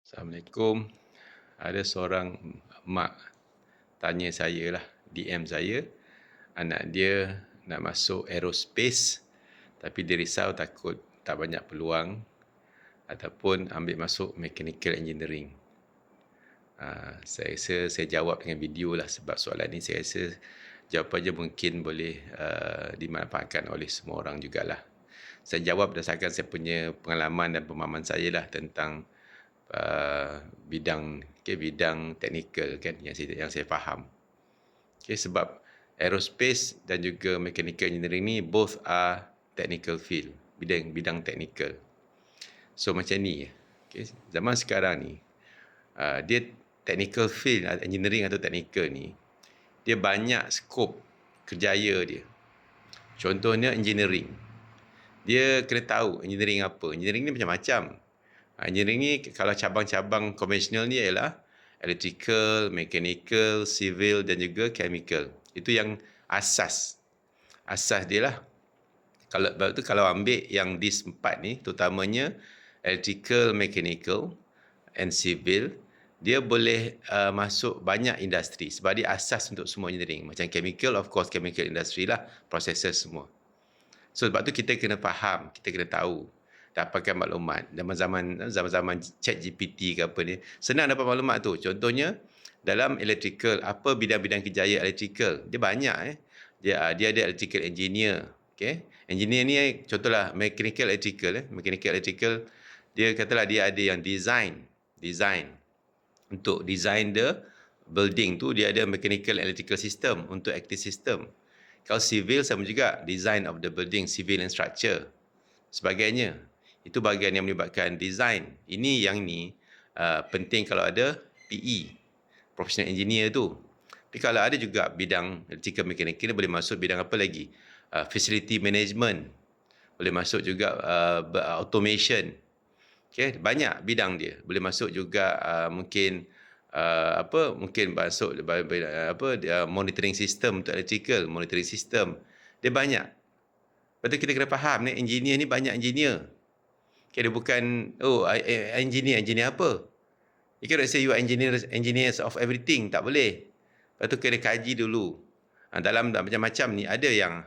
Assalamualaikum. Ada seorang mak tanya saya lah, DM saya, anak dia nak masuk aerospace tapi dia risau takut tak banyak peluang ataupun ambil masuk mechanical engineering. Saya rasa saya jawab dengan video lah sebab soalan ni saya rasa jawapannya mungkin boleh dimanfaatkan oleh semua orang jugalah. Saya jawab berdasarkan saya punya pengalaman dan pemahaman saya lah tentang bidang teknikal kan yang saya faham. Sebab aerospace dan juga mechanical engineering ni both are technical field, bidang teknikal. So macam ni. Zaman sekarang ni dia technical field engineering atau technical ni dia banyak skop kerjaya dia. Contohnya engineering. Dia kena tahu engineering apa. Engineering ni macam-macam. Engineering ni kalau cabang-cabang konvensional ni ialah electrical, mechanical, civil dan juga chemical. Itu yang asas. Asas dia lah. Kalau ambil yang these 4 ni, terutamanya electrical, mechanical and civil, dia boleh masuk banyak industri sebab dia asas untuk semua engineering. Macam chemical, of course chemical industry lah, processes semua. So sebab tu kita kena faham, kita kena tahu, dapatkan maklumat. Zaman-zaman ChatGPT ke apa ni, senang dapat maklumat tu. Contohnya dalam electrical, apa bidang-bidang kerjaya electrical? Dia banyak Dia ada electrical engineer. Engineer ni contohlah mechanical electrical. Mechanical electrical dia katalah dia ada yang design. Untuk design the building tu dia ada mechanical electrical system untuk active system. Kalau civil sama juga, design of the building, civil and structure sebagainya. Itu bahagian yang melibatkan design. Ini yang ni penting kalau ada PE, professional engineer tu. Tapi kalau ada juga bidang electrical mechanical, boleh masuk bidang apa lagi? Facility management. Boleh masuk juga automation. Banyak bidang dia. Boleh masuk juga mungkin mungkin masuk monitoring system untuk electrical, monitoring system. Dia banyak. Lepas tu kita kena faham ni engineer ni banyak engineer. Dia bukan engineer apa? You cannot say you are engineers of everything, tak boleh. Lepas tu kena kaji dulu. Dalam macam-macam ni ada yang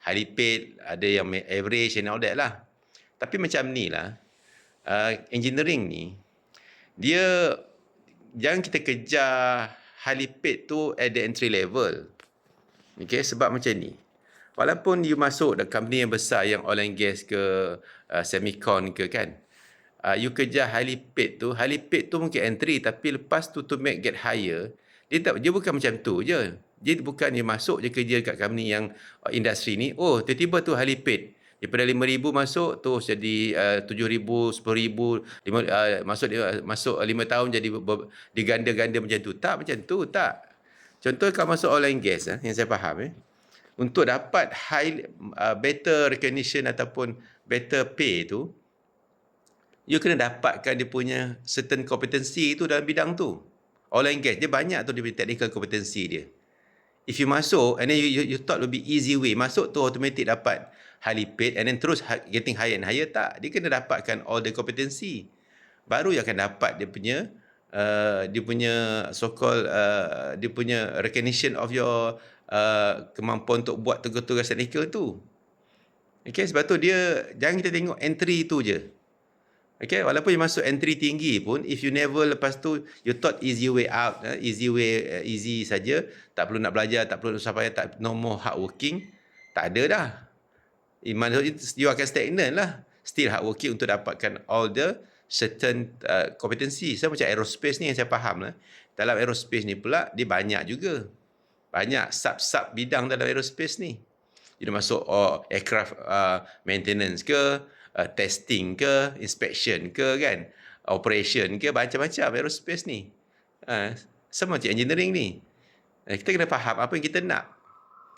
highly paid, ada yang average and all that lah. Tapi macam ni lah, engineering ni dia jangan kita kejar highly paid tu at the entry level. Sebab macam ni, walaupun you masuk dalam company yang besar, yang oil and gas ke, semicon ke kan, you kejar highly paid tu mungkin entry, tapi lepas tu to get higher, dia bukan macam tu je. Dia bukan dia masuk je kerja kat company yang industri ni, tiba-tiba tu highly paid. Daripada 5,000 masuk terus jadi 7,000, 10,000, masuk 5 tahun jadi diganda-ganda macam tu. Tak macam tu, tak. Contoh kalau masuk oil and gas, yang saya faham, untuk dapat better recognition ataupun better pay tu, you kena dapatkan dia punya certain competency tu dalam bidang tu. Oil and gas, dia banyak tu dia punya technical competency dia. If you masuk and then you thought will be easy way, masuk tu automatic dapat highly paid and then terus getting higher and higher, tak. Dia kena dapatkan all the competency. Baru you akan dapat dia punya so-called dia punya recognition of your kemampuan untuk buat tugas-tugas teknikal tu. Sebab tu dia jangan kita tengok entry tu je. Walaupun you masuk entry tinggi pun, if you never lepas tu you thought easy way out, easy saja, tak perlu nak belajar, tak perlu usah payah, tak no more hard working, tak ada dah. You akan stagnant lah. Still hard working untuk dapatkan all the certain competency. Macam aerospace ni yang saya faham lah. Dalam aerospace ni pula dia banyak juga. Banyak sub bidang dalam aerospace ni. Dia masuk aircraft maintenance ke, testing ke, inspection ke kan, operation ke, macam-macam aerospace ni. Sama macam engineering ni. Kita kena faham apa yang kita nak.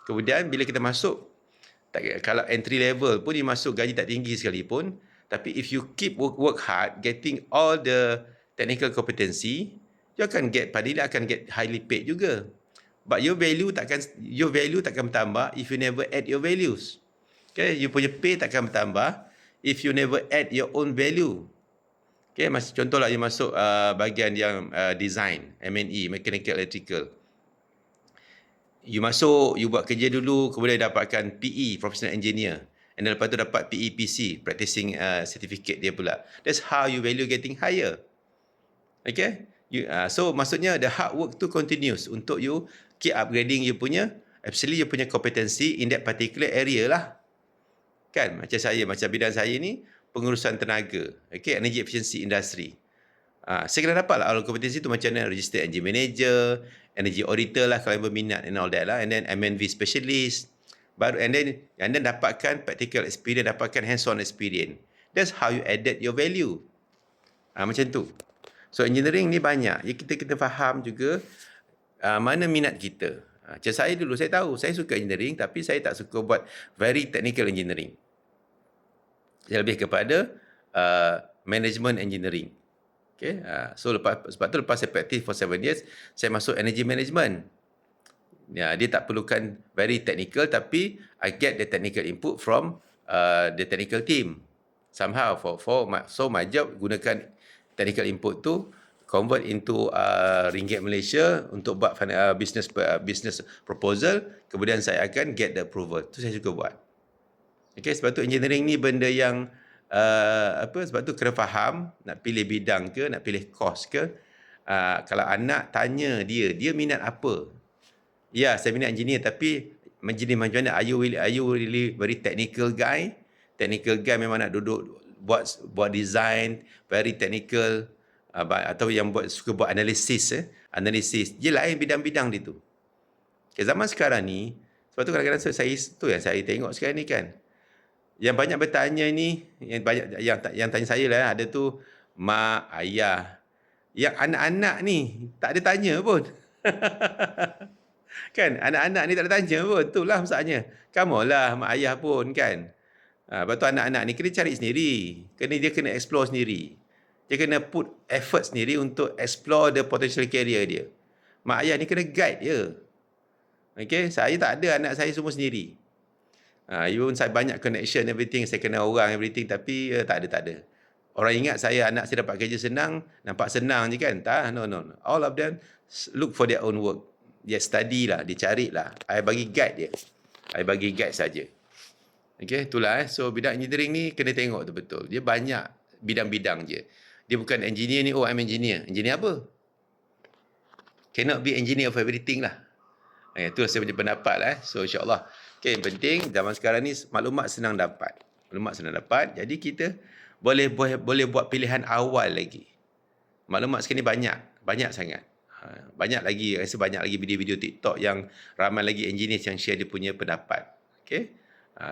Kemudian bila kita masuk, kalau entry level pun dia masuk gaji tak tinggi sekalipun, tapi if you keep work hard, getting all the technical competency, you akan get highly paid juga. But your value takkan bertambah if you never add your values. You punya pay takkan bertambah if you never add your own value. Okay, contohlah you masuk bahagian yang design, M&E, mechanical electrical. You masuk, you buat kerja dulu, kemudian dapatkan PE, professional engineer. And then lepas tu dapat PEPC, practicing certificate dia pula. That's how you value getting higher. Okay? So maksudnya the hard work tu continues untuk you keep upgrading you punya, actually you punya competency in that particular area lah. Kan? Macam bidang saya ni, pengurusan tenaga. Okay? Energy efficiency industry. Saya kena dapat lah kompetensi tu macam mana, registered engine manager, energy auditor lah kalau yang berminat and all that lah, and then MNV specialist, baru and then dapatkan practical experience, dapatkan hands-on experience. That's how you added your value. Macam tu. So engineering ni banyak. Ya, kita faham juga mana minat kita. Macam saya dulu, saya tahu saya suka engineering tapi saya tak suka buat very technical engineering. Saya lebih kepada management engineering. Okay, so sebab tu lepas saya practice for 7 years, saya masuk energy management. Ya, dia tak perlukan very technical tapi I get the technical input from the technical team. Somehow so my job gunakan technical input tu convert into ringgit Malaysia untuk buat business proposal, kemudian saya akan get the approval. Tu saya suka buat. Okay, sebab tu engineering ni benda yang sebab tu kena faham nak pilih bidang ke, nak pilih course ke. Kalau anak tanya dia minat apa? Ya, saya minat engineer tapi engineer macam mana? Are you really very technical guy? Technical guy memang nak duduk buat design, very technical, atau yang suka buat analisis. Dia lain bidang-bidang dia tu. Okay, zaman sekarang ni, sebab tu kadang-kadang yang saya tengok sekarang ni kan. Yang banyak bertanya ni, yang tanya saya lah, ada tu mak, ayah. Yang anak-anak ni tak ada tanya pun. Kan, anak-anak ni tak ada tanya pun. Itulah masalahnya. Kamu lah mak ayah pun kan. Lepas tu anak-anak ni kena cari sendiri. Dia kena explore sendiri. Dia kena put effort sendiri untuk explore the potential career dia. Mak ayah ni kena guide dia. Okay, saya tak ada, anak saya semua sendiri. Even saya banyak connection everything, saya kenal orang everything, tapi tak ada. Orang ingat anak saya dapat kerja senang, nampak senang je kan? Tak, no. All of them look for their own work. Dia study lah, dia cari lah. I bagi guide dia. I bagi guide saja. Okay, itulah. So bidang engineering ni kena tengok tu betul. Dia banyak bidang-bidang je. Dia bukan engineer ni, I'm engineer. Engineer apa? Cannot be engineer of everything lah. Itu saya punya pendapat lah. So insyaAllah. Okay, yang penting zaman sekarang ni maklumat senang dapat. Jadi kita boleh buat pilihan awal lagi. Maklumat sekarang ni banyak sangat. Banyak lagi, rasa banyak lagi video-video TikTok yang ramai lagi engineer yang share dia punya pendapat. Okay.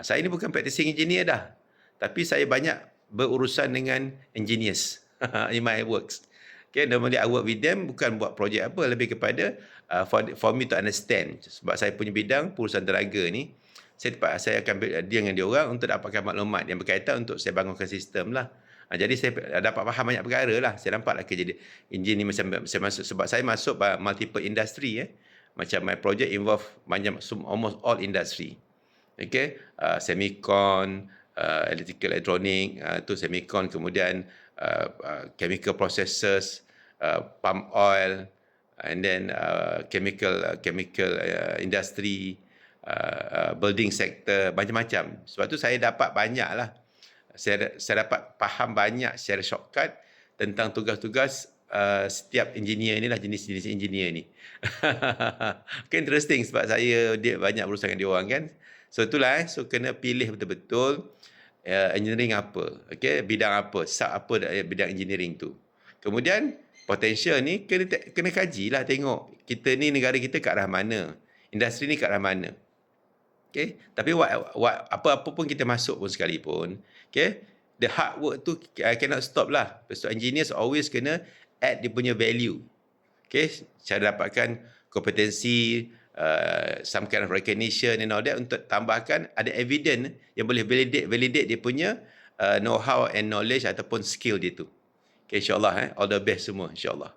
Saya ni bukan practicing engineer dah. Tapi saya banyak berurusan dengan engineers in my works. Okay, normally I work with them bukan buat projek apa, lebih kepada for me to understand. Sebab saya punya bidang pengurusan tenaga ni, saya akan deal dengan dia orang untuk dapatkan maklumat yang berkaitan untuk saya bangunkan sistem lah. Jadi saya dapat faham banyak perkara lah. Saya nampak lah kerja engineer ni macam saya masuk, sebab saya masuk multiple industry. Macam my project involve almost all industry. Okay, semicon, electrical electronic, tu semicon, kemudian chemical processes, palm oil, and then chemical industry, building sector, macam-macam. Sebab tu saya dapat banyak lah. Saya dapat faham banyak secara shortcut tentang tugas-tugas setiap engineer ni lah, jenis-jenis engineer ni. Okay, interesting sebab dia banyak berusaha dengan dia orang kan. So itulah, so kena pilih betul-betul engineering apa, okay, bidang apa, apa bidang engineering tu. Kemudian potential ni kena kaji lah, tengok kita ni, negara kita kat arah mana, industri ni kat arah mana. Okay, tapi apa-apa pun kita masuk pun sekalipun, okay, the hard work tu cannot stop lah. So engineers always kena add dia punya value. Okay, cara dapatkan kompetensi, some kind of recognition and all that, untuk tambahkan ada evidence yang boleh validate dia punya know-how and knowledge ataupun skill dia tu. Okay, insyaAllah all the best semua, insyaAllah.